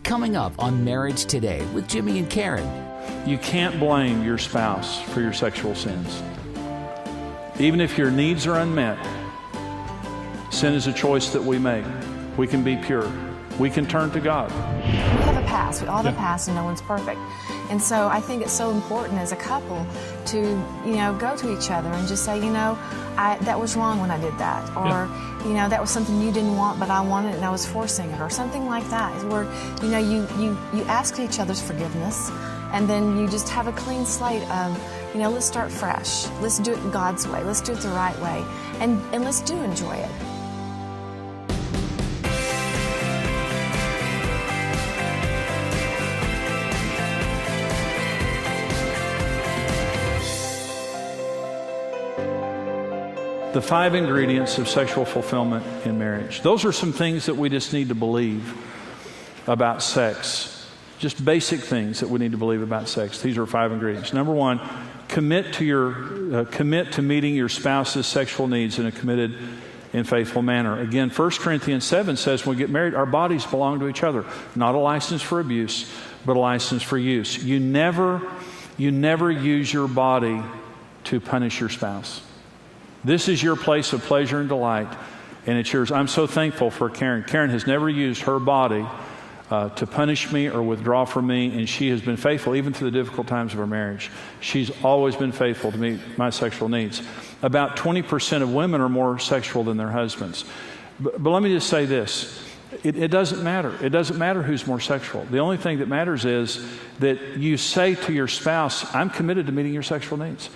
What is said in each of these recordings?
coming up on Marriage Today with Jimmy and Karen. You can't blame your spouse for your sexual sins. Even if your needs are unmet, sin is a choice that we make. We can be pure. We can turn to God. We have a past. We all have a past, and no one's perfect. And so I think it's so important as a couple to, go to each other and just say, that was wrong when I did that. Or, that was something you didn't want, but I wanted it and I was forcing it. Or something like that. Where, you ask each other's forgiveness, and then you just have a clean slate of, let's start fresh. Let's do it God's way. Let's do it the right way. And let's do enjoy it. The 5 ingredients of sexual fulfillment in marriage. Those are some things that we just need to believe about sex. Just basic things that we need to believe about sex. These are 5 ingredients. Number 1, commit to meeting your spouse's sexual needs in a committed and faithful manner. Again, 1 Corinthians 7 says when we get married, our bodies belong to each other. Not a license for abuse, but a license for use. You never use your body to punish your spouse. This is your place of pleasure and delight, and it's yours. I'm so thankful for Karen. Karen has never used her body to punish me or withdraw from me, and she has been faithful even through the difficult times of our marriage. She's always been faithful to meet my sexual needs. About 20% of women are more sexual than their husbands. But let me just say this. It doesn't matter. It doesn't matter who's more sexual. The only thing that matters is that you say to your spouse, I'm committed to meeting your sexual needs.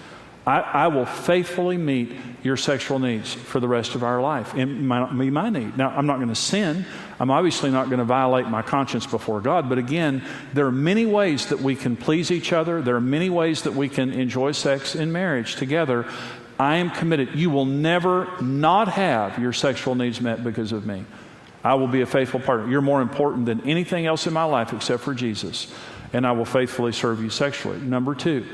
I will faithfully meet your sexual needs for the rest of our life. It might not be my need. Now, I'm not going to sin. I'm obviously not going to violate my conscience before God. But again, there are many ways that we can please each other. There are many ways that we can enjoy sex in marriage together. I am committed. You will never not have your sexual needs met because of me. I will be a faithful partner. You're more important than anything else in my life except for Jesus. And I will faithfully serve you sexually. Number 2.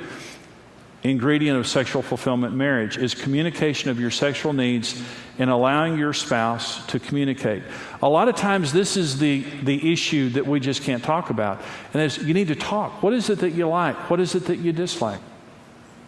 Ingredient of sexual fulfillment in marriage is communication of your sexual needs and allowing your spouse to communicate. A lot of times this is the issue that we just can't talk about. And is you need to talk. What is it that you like? What is it that you dislike?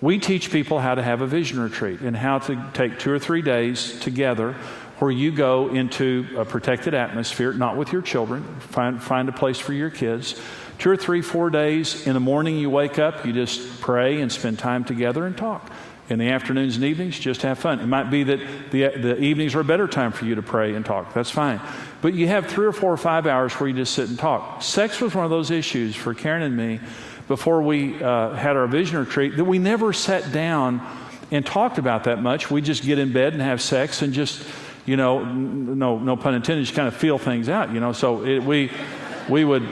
We teach people how to have a vision retreat and how to take 2 or 3 days together where you go into a protected atmosphere, not with your children. Find a place for your kids. 2 or 3, 4 days. In the morning you wake up, you just pray and spend time together and talk. In the afternoons and evenings, just have fun. It might be that the evenings are a better time for you to pray and talk. That's fine. But you have 3 or 4 or 5 hours where you just sit and talk. Sex was one of those issues for Karen and me before we had our vision retreat that we never sat down and talked about that much. We just get in bed and have sex and just, no pun intended, just kind of feel things out, So we would...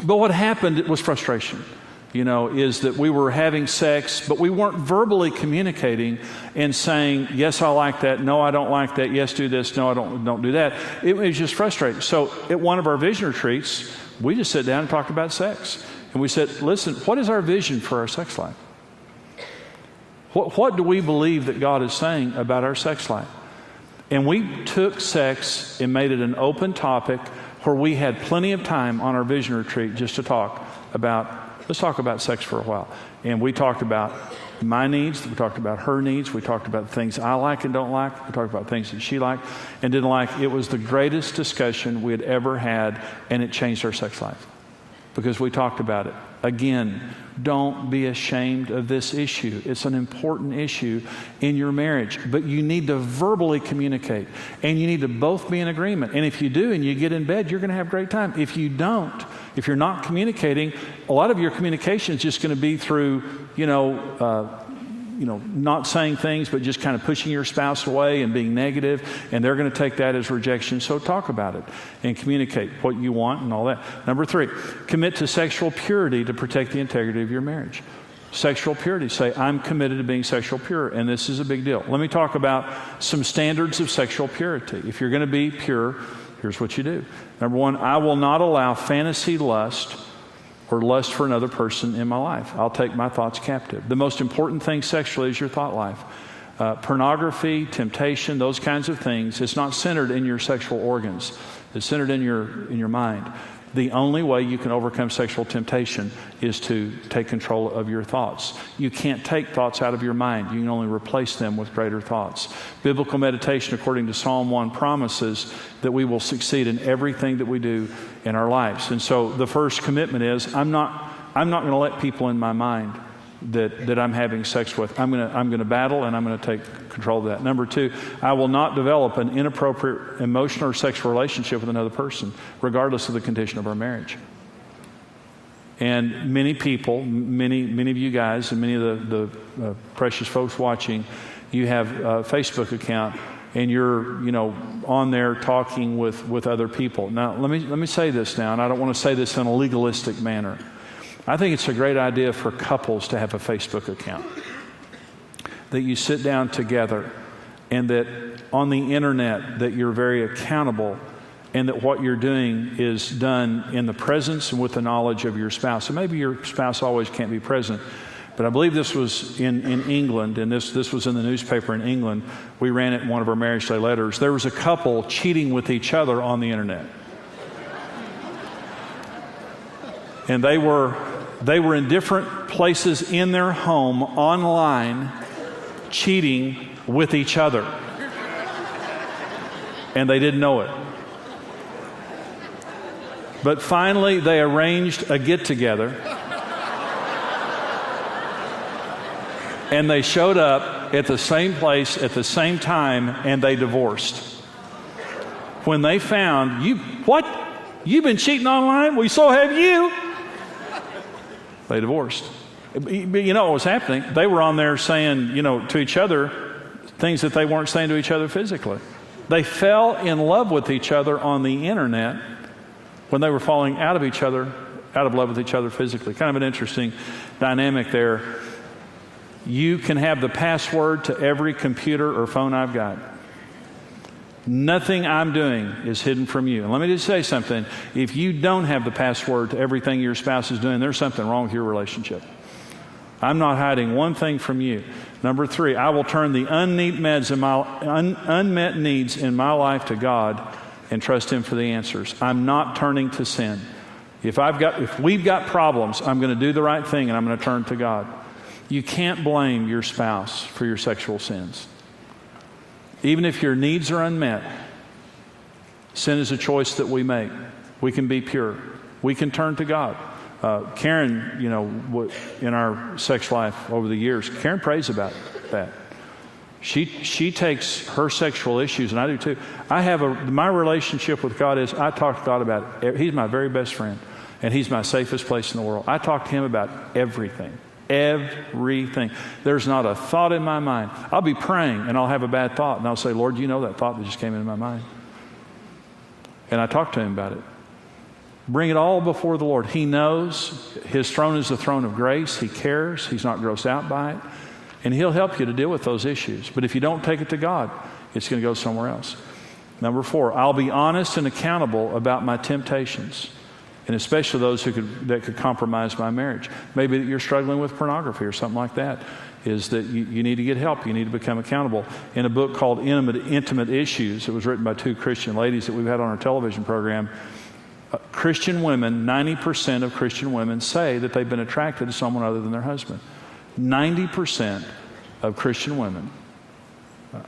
But what happened was frustration, is that we were having sex, but we weren't verbally communicating and saying, yes, I like that. No, I don't like that. Yes, do this. No, I don't do that. It was just frustrating. So at one of our vision retreats, we just sat down and talked about sex. And we said, listen, what is our vision for our sex life? What do we believe that God is saying about our sex life? And we took sex and made it an open topic where we had plenty of time on our vision retreat just to talk about, let's talk about sex for a while. And we talked about my needs, we talked about her needs, we talked about things I like and don't like, we talked about things that she liked and didn't like. It was the greatest discussion we had ever had, and it changed our sex life because we talked about it. Again, don't be ashamed of this issue. It's an important issue in your marriage, but you need to verbally communicate and you need to both be in agreement. And if you do and you get in bed, you're going to have a great time. If you don't, if you're not communicating, a lot of your communication is just going to be through, not saying things, but just kind of pushing your spouse away and being negative, and they're going to take that as rejection. So talk about it and communicate what you want and all that. Number 3, commit to sexual purity to protect the integrity of your marriage. Sexual purity. Say, I'm committed to being sexual pure, and this is a big deal. Let me talk about some standards of sexual purity. If you're going to be pure, here's what you do. Number 1, I will not allow fantasy lust or lust for another person in my life. I'll take my thoughts captive. The most important thing sexually is your thought life. Pornography, temptation, those kinds of things, it's not centered in your sexual organs. It's centered in your mind. The only way you can overcome sexual temptation is to take control of your thoughts. You can't take thoughts out of your mind. You can only replace them with greater thoughts. Biblical meditation, according to Psalm 1, promises that we will succeed in everything that we do in our lives. And so the first commitment is, I'm not going to let people in my mind that I'm having sex with. I'm going to battle, and I'm going to take control of that. Number 2, I will not develop an inappropriate emotional or sexual relationship with another person, regardless of the condition of our marriage. And many people, many of you guys, and many of the precious folks watching, you have a Facebook account, and you're on there talking with other people. Now, let me say this now, and I don't want to say this in a legalistic manner. I think it's a great idea for couples to have a Facebook account. That you sit down together, and that on the internet that you're very accountable, and that what you're doing is done in the presence and with the knowledge of your spouse. And maybe your spouse always can't be present, but I believe this was in England, and this was in the newspaper in England. We ran it in one of our Marriage Day letters. There was a couple cheating with each other on the internet. And they were in different places in their home online cheating with each other. And they didn't know it. But finally, they arranged a get-together. And they showed up at the same place at the same time, and they divorced. When they found, You've been cheating online? We so have you. They divorced. But you know what was happening? They were on there saying, to each other, things that they weren't saying to each other physically. They fell in love with each other on the internet when they were falling out of love with each other physically. Kind of an interesting dynamic there. You can have the password to every computer or phone I've got. Nothing I'm doing is hidden from you. And let me just say something. If you don't have the password to everything your spouse is doing, there's something wrong with your relationship. I'm not hiding one thing from you. Number 3, I will turn the unmet needs in my life to God and trust Him for the answers. I'm not turning to sin. If we've got problems, I'm going to do the right thing, and I'm going to turn to God. You can't blame your spouse for your sexual sins. Even if your needs are unmet, sin is a choice that we make. We can be pure. We can turn to God. Karen, in our sex life over the years, Karen prays about that. She takes her sexual issues, and I do too. My relationship with God is I talk to God about it. He's my very best friend, and He's my safest place in the world. I talk to Him about everything. Everything. There's not a thought in my mind. I'll be praying and I'll have a bad thought, and I'll say, Lord, you know that thought that just came into my mind. And I talk to Him about it. Bring it all before the Lord. He knows. His throne is the throne of grace. He cares. He's not grossed out by it. And He'll help you to deal with those issues. But if you don't take it to God, it's going to go somewhere else. Number 4, I'll be honest and accountable about my temptations. And especially those that could compromise my marriage. Maybe that you're struggling with pornography or something like that. Is that you need to get help. You need to become accountable. In a book called Intimate Issues, it was written by 2 Christian ladies that we've had on our television program. Christian women, 90% of Christian women say that they've been attracted to someone other than their husband. 90% of Christian women,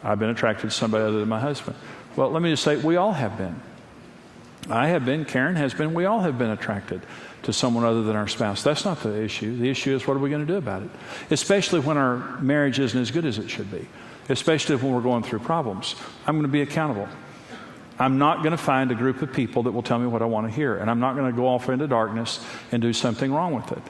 I've been attracted to somebody other than my husband. Well, let me just say, we all have been. I have been, Karen has been, we all have been attracted to someone other than our spouse. That's not the issue. The issue is, what are we going to do about it? Especially when our marriage isn't as good as it should be. Especially when we're going through problems. I'm going to be accountable. I'm not going to find a group of people that will tell me what I want to hear. And I'm not going to go off into darkness and do something wrong with it.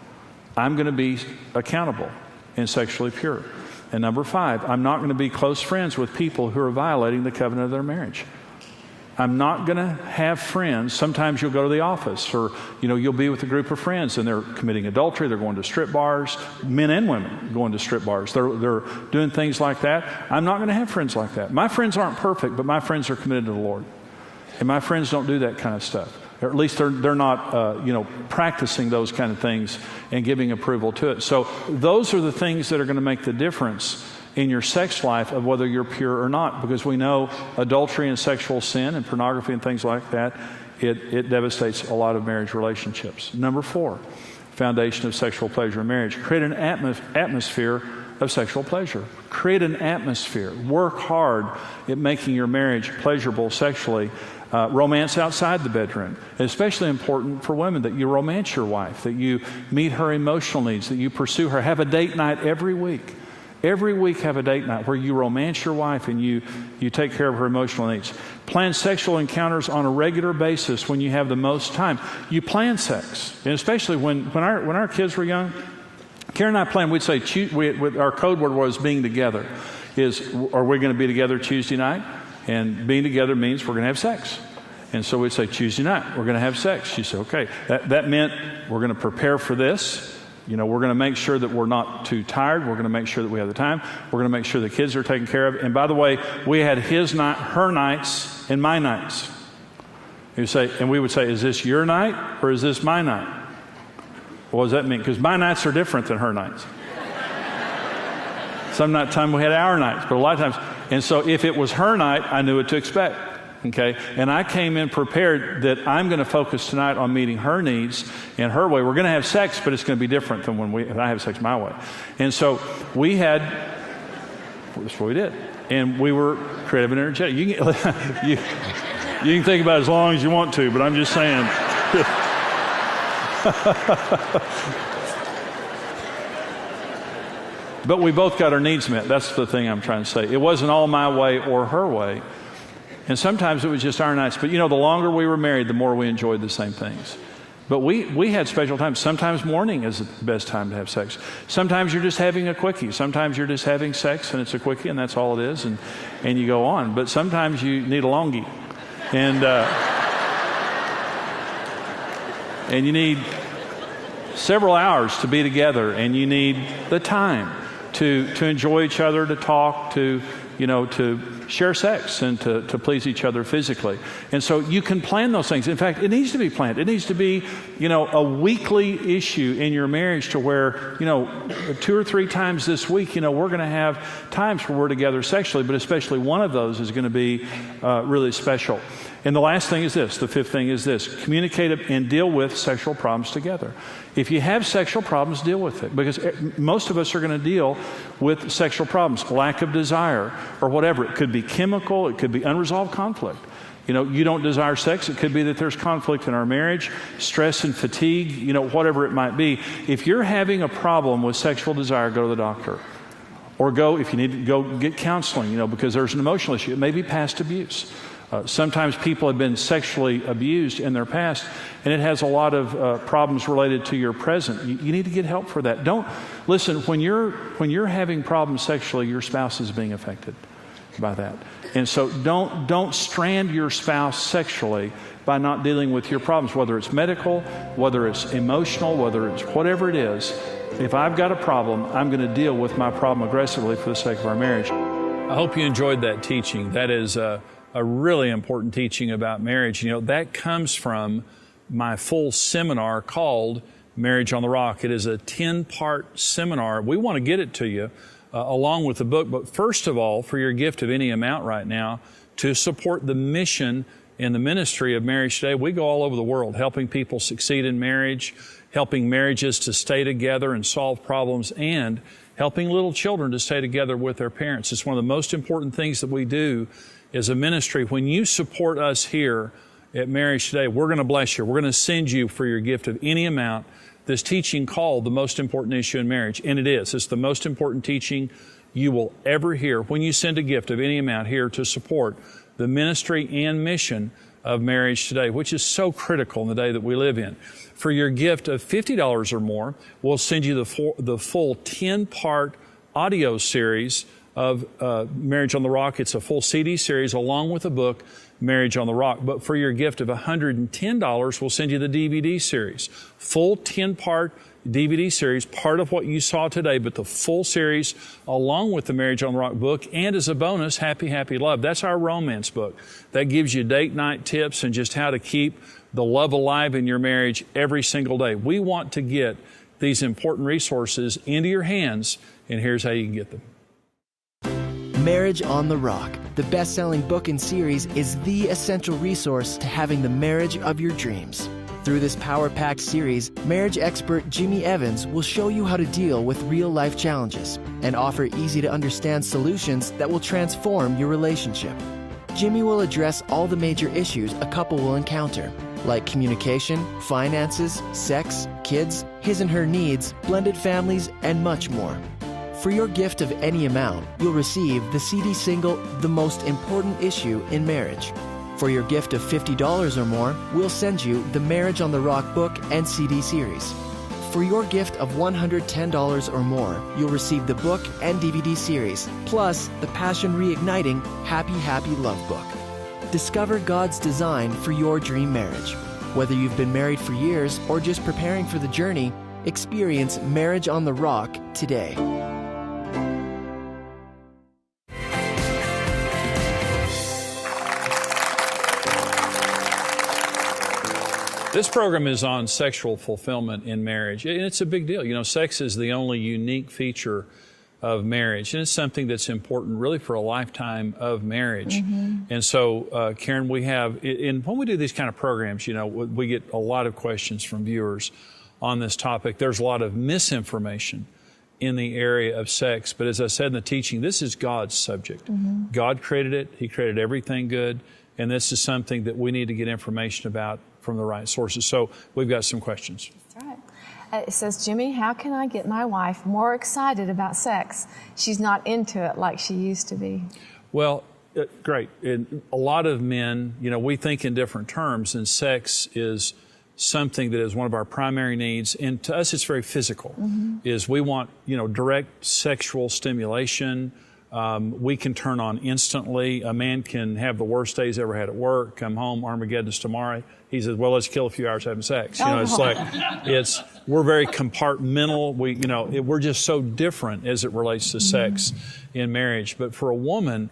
I'm going to be accountable and sexually pure. And number 5, I'm not going to be close friends with people who are violating the covenant of their marriage. I'm not going to have friends. Sometimes you'll go to the office, or you'll be with a group of friends and they're committing adultery. They're going to strip bars. Men and women going to strip bars. They're doing things like that. I'm not going to have friends like that. My friends aren't perfect, but my friends are committed to the Lord, and my friends don't do that kind of stuff. Or at least they're not practicing those kind of things and giving approval to it. So those are the things that are going to make the difference in your sex life of whether you're pure or not, because we know adultery and sexual sin and pornography and things like that it devastates a lot of marriage relationships. Number 4, foundation of sexual pleasure in marriage. Create an atmosphere of sexual pleasure. Create an atmosphere. Work hard at making your marriage pleasurable sexually. Romance outside the bedroom. It's especially important for women that you romance your wife, that you meet her emotional needs, that you pursue her. Have a date night every week. Every week have a date night where you romance your wife and you take care of her emotional needs. Plan sexual encounters on a regular basis when you have the most time. You plan sex. And especially when our kids were young, Karen and I planned, we'd say, our code word was being together. Are we going to be together Tuesday night? And being together means we're going to have sex. And so we'd say, Tuesday night, we're going to have sex. She said, okay. That meant we're going to prepare for this. We're going to make sure that we're not too tired. We're going to make sure that we have the time. We're going to make sure the kids are taken care of. And by the way, we had her nights and my nights. And we would say, is this your night or is this my night? What does that mean? Because my nights are different than her nights. Some time we had our nights, but a lot of times. And so if it was her night, I knew what to expect. Okay? And I came in prepared that I'm going to focus tonight on meeting her needs in her way. We're going to have sex, but it's going to be different than when I have sex my way. And so that's what we did. And we were creative and energetic. You can think about it as long as you want to, but I'm just saying. But we both got our needs met. That's the thing I'm trying to say. It wasn't all my way or her way. And sometimes it was just our nights. But the longer we were married, the more we enjoyed the same things. But we had special times. Sometimes morning is the best time to have sex. Sometimes you're just having a quickie. Sometimes you're just having sex and it's a quickie and that's all it is. And you go on. But sometimes you need a longie. And you need several hours to be together. And you need the time to enjoy each other, to talk, to share sex and to please each other physically. And so you can plan those things. In fact, it needs to be planned. It needs to be, a weekly issue in your marriage to where, 2 or 3 times this week, we're going to have times where we're together sexually, but especially one of those is going to be really special. And the last thing is this, the 5th thing is this, communicate and deal with sexual problems together. If you have sexual problems, deal with it. Because most of us are going to deal with sexual problems, lack of desire or whatever. It could be chemical, it could be unresolved conflict. You don't desire sex, it could be that there's conflict in our marriage, stress and fatigue, whatever it might be. If you're having a problem with sexual desire, go to the doctor. Or if you need to go get counseling, because there's an emotional issue. It may be past abuse. Sometimes people have been sexually abused in their past, and it has a lot of problems related to your present. You need to get help for that. Listen, when you're having problems sexually, your spouse is being affected by that. And so don't strand your spouse sexually by not dealing with your problems, whether it's medical, whether it's emotional, whether it's whatever it is. If I've got a problem, I'm going to deal with my problem aggressively for the sake of our marriage. I hope you enjoyed that teaching. That is a really important teaching about marriage. That comes from my full seminar called Marriage on the Rock. It is a 10-part seminar. We want to get it to you along with the book, but first of all, for your gift of any amount right now, to support the mission and the ministry of Marriage Today. We go all over the world helping people succeed in marriage, helping marriages to stay together and solve problems, and helping little children to stay together with their parents. It's one of the most important things that we do as a ministry. When you support us here at Marriage Today, we're going to bless you. We're going to send you for your gift of any amount this teaching called The Most Important Issue in Marriage. And it is. It's the most important teaching you will ever hear when you send a gift of any amount here to support the ministry and mission of Marriage Today, which is so critical in the day that we live in. For your gift of $50 or more, we'll send you the full 10-part audio series of Marriage on the Rock. It's a full CD series along with a book, Marriage on the Rock. But for your gift of $110, we'll send you the DVD series. Full 10-part DVD series, part of what you saw today, but the full series along with the Marriage on the Rock book, and as a bonus, Happy, Happy Love. That's our romance book. That gives you date night tips and just how to keep the love alive in your marriage every single day. We want to get these important resources into your hands, and here's how you can get them. Marriage on the Rock, the best-selling book and series is the essential resource to having the marriage of your dreams. Through this power-packed series, marriage expert Jimmy Evans will show you how to deal with real-life challenges and offer easy-to-understand solutions that will transform your relationship. Jimmy will address all the major issues a couple will encounter, like communication, finances, sex, kids, his and her needs, blended families, and much more. For your gift of any amount, you'll receive the CD single, The Most Important Issue in Marriage. For your gift of $50 or more, we'll send you the Marriage on the Rock book and CD series. For your gift of $110 or more, you'll receive the book and DVD series, plus the Passion Reigniting Happy Happy Love book. Discover God's design for your dream marriage. Whether you've been married for years or just preparing for the journey, experience Marriage on the Rock today. This program is on sexual fulfillment in marriage, and it's a big deal. You know, sex is the only unique feature of marriage, and it's something that's important really for a lifetime of marriage. And so, Karen, we have, when we do these kind of programs, you know, we get a lot of questions from viewers on this topic. There's a lot of misinformation in the area of sex, but as I said in the teaching, this is God's subject. God created it, He created everything good, and this is something that we need to get information about from the right sources. So we've got some questions. That's right. It says, Jimmy, how can I get my wife more excited about sex? She's not into it like she used to be. Well, great. A lot of men, you know, we think in different terms, and sex is something that is one of our primary needs. And to us, it's very physical. Is we want, you know, direct sexual stimulation. We can turn on instantly. A man can have the worst day he's ever had at work, come home, Armageddon's tomorrow. He says, well, let's kill a few hours having sex. You know, it's like, we're very compartmental. We're just so different as it relates to sex in marriage. But for a woman,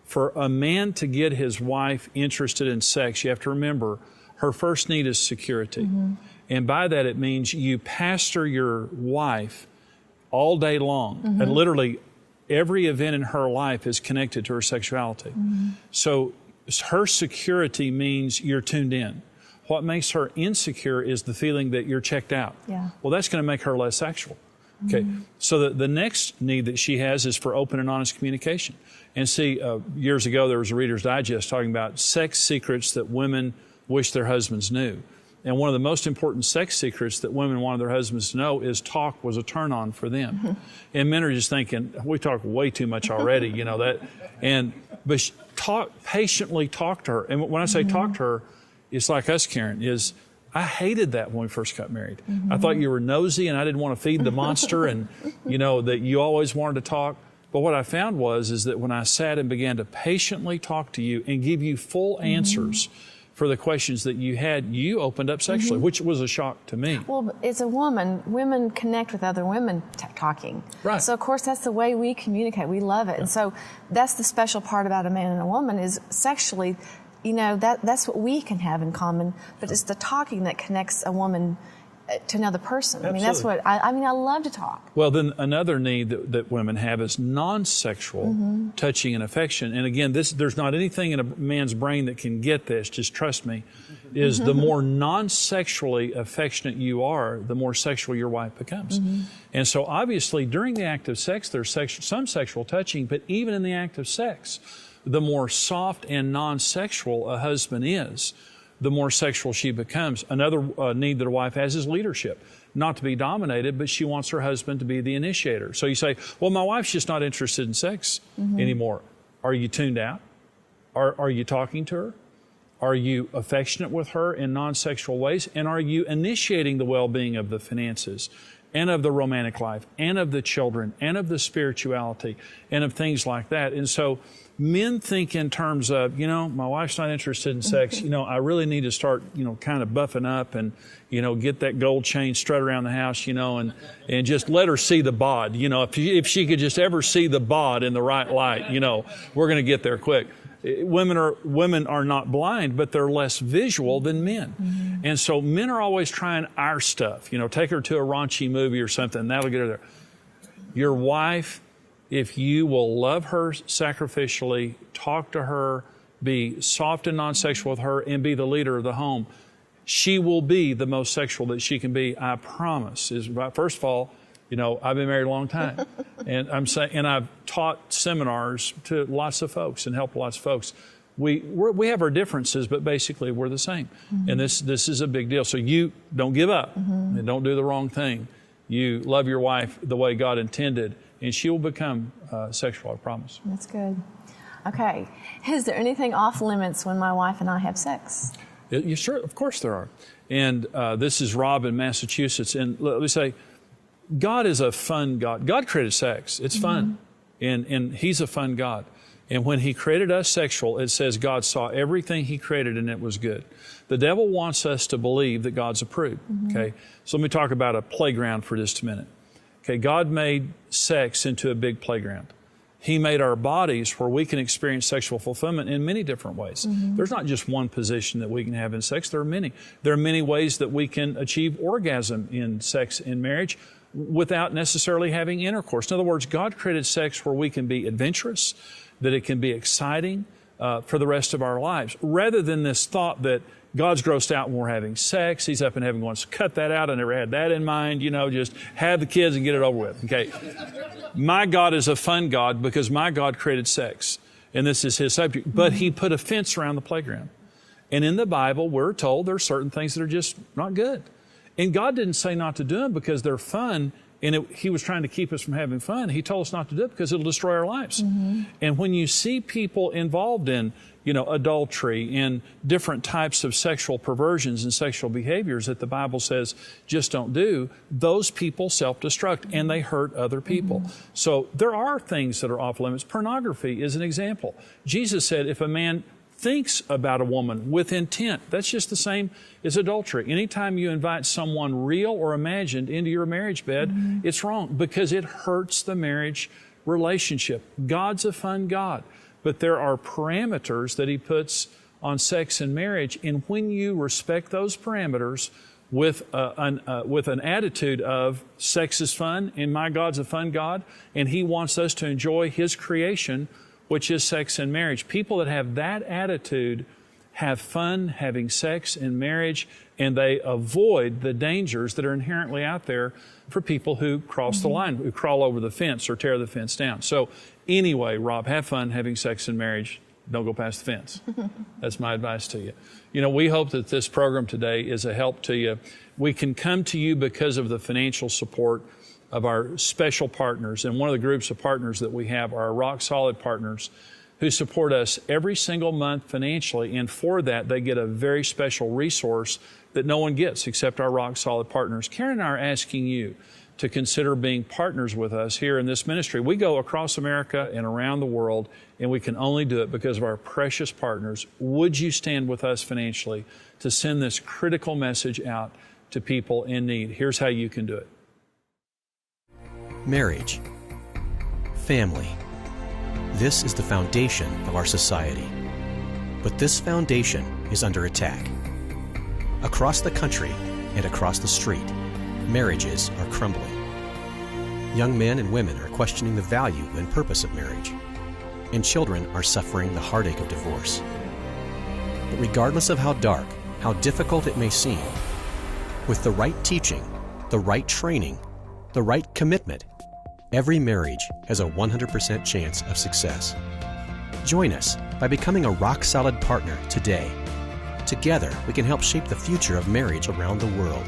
for a man to get his wife interested in sex, you have to remember, her first need is security. And by that, it means you pastor your wife all day long, and literally every event in her life is connected to her sexuality. So her security means you're tuned in. What makes her insecure is the feeling that you're checked out. Well, that's going to make her less sexual. Okay, so the next need that she has is for open and honest communication. And see, years ago there was a Reader's Digest talking about sex secrets that women wish their husbands knew. And one of the most important sex secrets that women wanted their husbands to know is talk was a turn on for them. And men are just thinking, we talk way too much already, you know that. But patiently talk to her. And when I say talk to her, it's like us, Karen, I hated that when we first got married. I thought you were nosy and I didn't want to feed the monster and, you know, that you always wanted to talk. But what I found is that when I sat and began to patiently talk to you and give you full answers for the questions that you had, you opened up sexually, which was a shock to me. Well, as a woman, women connect with other women talking. Right. So, of course, that's the way we communicate. We love it. And so that's the special part about a man and a woman is sexually, you know, that's what we can have in common, but it's the talking that connects a woman to another person. Absolutely. I mean, that's what, I love to talk. Well, then another need that women have is non-sexual touching and affection. And again, there's not anything in a man's brain that can get this, just trust me, is the more non-sexually affectionate you are, the more sexual your wife becomes. And so obviously during the act of sex, there's some sexual touching, but even in the act of sex, the more soft and non-sexual a husband is, the more sexual she becomes. Another need that a wife has is leadership. Not to be dominated, but she wants her husband to be the initiator. So you say, well, my wife's just not interested in sex anymore. Are you tuned out? Are you talking to her? Are you affectionate with her in non-sexual ways? And are you initiating the well-being of the finances and of the romantic life and of the children and of the spirituality and of things like that? And so men think in terms of, you know, my wife's not interested in sex. You know, I really need to start, you know, kind of buffing up and, you know, get that gold chain, strut around the house, you know, and just let her see the bod. You know, if she could just ever see the bod in the right light, you know, we're going to get there quick. Women are not blind, but they're less visual than men. And so men are always trying our stuff. You know, take her to a raunchy movie or something, that'll get her there. Your wife if you will love her sacrificially, talk to her, be soft and non-sexual with her, and be the leader of the home, she will be the most sexual that she can be, I promise. First of all, you know, I've been married a long time, and I've taught seminars to lots of folks and helped lots of folks. We have our differences, but basically we're the same. And this is a big deal. So you don't give up and don't do the wrong thing. You love your wife the way God intended, and she will become sexual, I promise. That's good. Okay. Is there anything off limits when my wife and I have sex? Sure, of course there are. And this is Rob in Massachusetts. And let me say, God is a fun God. God created sex. It's fun. And He's a fun God. And when He created us sexual, it says God saw everything He created and it was good. The devil wants us to believe that God's approved. Okay? So let me talk about a playground for just a minute. Okay, God made sex into a big playground. He made our bodies where we can experience sexual fulfillment in many different ways. There's not just one position that we can have in sex. There are many. There are many ways that we can achieve orgasm in sex in marriage without necessarily having intercourse. In other words, God created sex where we can be adventurous, that it can be exciting for the rest of our lives, rather than this thought that God's grossed out when we're having sex. He's up in heaven going, cut that out. I never had that in mind. You know, just have the kids and get it over with. Okay. My God is a fun God because my God created sex. And this is His subject. But He put a fence around the playground. And in the Bible, we're told there are certain things that are just not good. And God didn't say not to do them because they're fun. And He was trying to keep us from having fun. He told us not to do it because it'll destroy our lives. And when you see people involved in, you know, adultery and different types of sexual perversions and sexual behaviors that the Bible says just don't do, those people self-destruct and they hurt other people. So there are things that are off limits. Pornography is an example. Jesus said if a man thinks about a woman with intent, that's just the same as adultery. Anytime you invite someone real or imagined into your marriage bed, it's wrong because it hurts the marriage relationship. God's a fun God, but there are parameters that He puts on sex and marriage, and when you respect those parameters with an attitude of sex is fun and my God's a fun God and He wants us to enjoy His creation, which is sex and marriage. People that have that attitude have fun having sex and marriage, and they avoid the dangers that are inherently out there for people who cross the line, who crawl over the fence or tear the fence down. So anyway, Rob, have fun having sex and marriage. Don't go past the fence. That's my advice to you. You know, we hope that this program today is a help to you. We can come to you because of the financial support of our special partners. And one of the groups of partners that we have are our Rock Solid partners who support us every single month financially. And for that, they get a very special resource that no one gets except our Rock Solid partners. Karen and I are asking you to consider being partners with us here in this ministry. We go across America and around the world, and we can only do it because of our precious partners. Would you stand with us financially to send this critical message out to people in need? Here's how you can do it. Marriage, family. This is the foundation of our society. But this foundation is under attack. Across the country and across the street, marriages are crumbling. Young men and women are questioning the value and purpose of marriage, and children are suffering the heartache of divorce. But regardless of how dark, how difficult it may seem, with the right teaching, the right training, the right commitment, every marriage has a 100% chance of success. Join us by becoming a rock-solid partner today. Together, we can help shape the future of marriage around the world.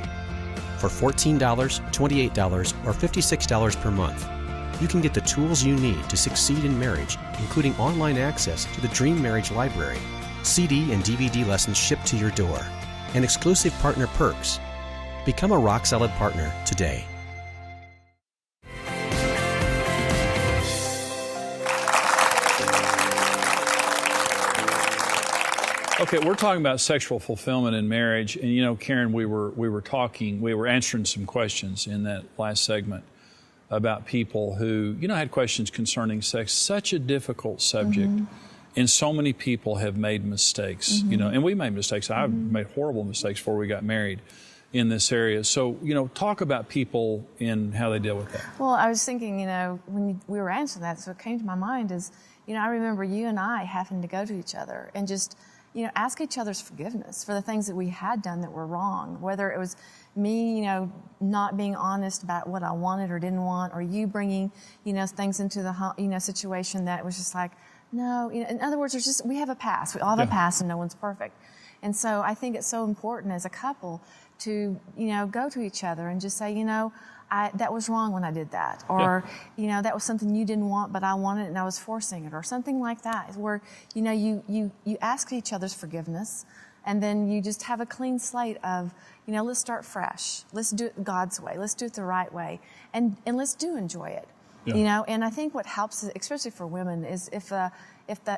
For $14, $28, or $56 per month, you can get the tools you need to succeed in marriage, including online access to the Dream Marriage Library, CD and DVD lessons shipped to your door, and exclusive partner perks. Become a rock-solid partner today. Okay, we're talking about sexual fulfillment in marriage, and you know, Karen, we were answering some questions in that last segment about people who, you know, had questions concerning sex. Such a difficult subject, and so many people have made mistakes, you know, and we made mistakes. I've made horrible mistakes before we got married, in this area. So, talk about people and how they deal with that. Well, I was thinking, when we were answering that, so what came to my mind is, I remember you and I having to go to each other and just, ask each other's forgiveness for the things that we had done that were wrong, whether it was me, not being honest about what I wanted or didn't want, or you bringing, things into the, situation that was just like, no, in other words, we have a past. We all have a past and no one's perfect. And so I think it's so important as a couple to, go to each other and just say, that was wrong when I did that. Or, that was something you didn't want, but I wanted it and I was forcing it, or something like that, where, you ask each other's forgiveness, and then you just have a clean slate of, let's start fresh. Let's do it God's way. Let's do it the right way. And let's enjoy it. Yeah. And I think what helps, especially for women, is if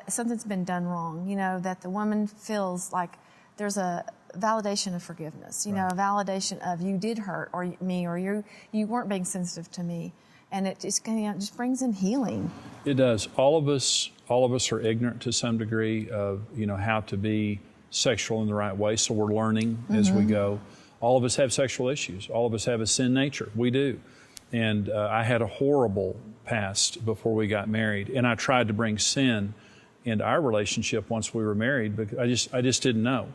something's been done wrong, that the woman feels like there's a validation of forgiveness, right. a validation of you did hurt me, or you weren't being sensitive to me. And it just, just brings in healing. It does. All of us are ignorant to some degree of, how to be sexual in the right way. So we're learning as we go. All of us have sexual issues. All of us have a sin nature. We do. And I had a horrible past before we got married. And I tried to bring sin into our relationship once we were married, but I just didn't know.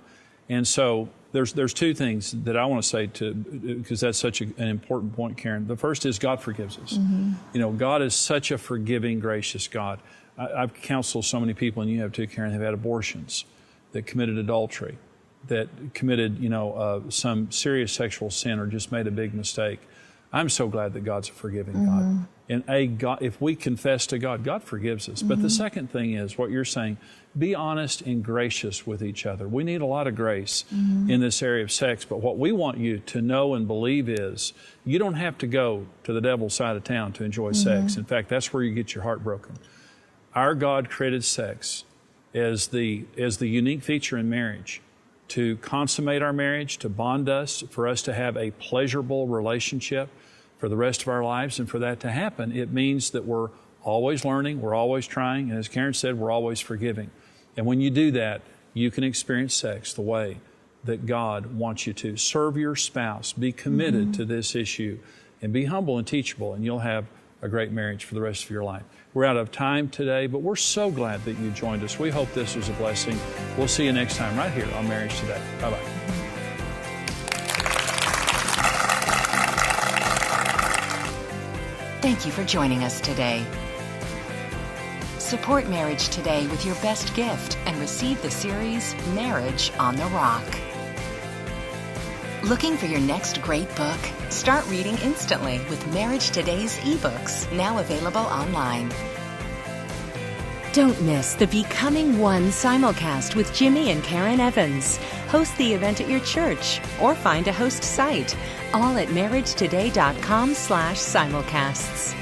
And so there's two things that I want to say because that's such an important point, Karen. The first is God forgives us. God is such a forgiving, gracious God. I've counseled so many people, and you have too, Karen, who've had abortions, that committed adultery, that committed, some serious sexual sin or just made a big mistake. I'm so glad that God's a forgiving God. And God, if we confess to God, God forgives us. But the second thing is what you're saying, be honest and gracious with each other. We need a lot of grace in this area of sex, but what we want you to know and believe is you don't have to go to the devil's side of town to enjoy sex. In fact, that's where you get your heart broken. Our God created sex as the unique feature in marriage to consummate our marriage, to bond us, for us to have a pleasurable relationship for the rest of our lives. And for that to happen, it means that we're always learning, we're always trying, and as Karen said, we're always forgiving. And when you do that, you can experience sex the way that God wants you to. Serve your spouse, be committed to this issue, and be humble and teachable, and you'll have a great marriage for the rest of your life. We're out of time today, but we're so glad that you joined us. We hope this was a blessing. We'll see you next time right here on Marriage Today. Bye-bye. Thank you for joining us today. Support Marriage Today with your best gift and receive the series Marriage on the Rock. Looking for your next great book? Start reading instantly with Marriage Today's ebooks, now available online. Don't miss the Becoming One simulcast with Jimmy and Karen Evans. Host the event at your church or find a host site, all at marriagetoday.com/simulcasts.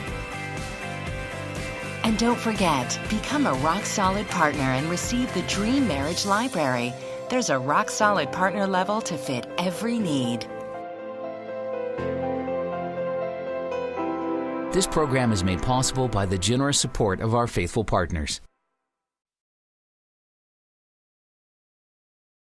And don't forget, become a rock-solid partner and receive the Dream Marriage Library. There's a rock-solid partner level to fit every need. This program is made possible by the generous support of our faithful partners.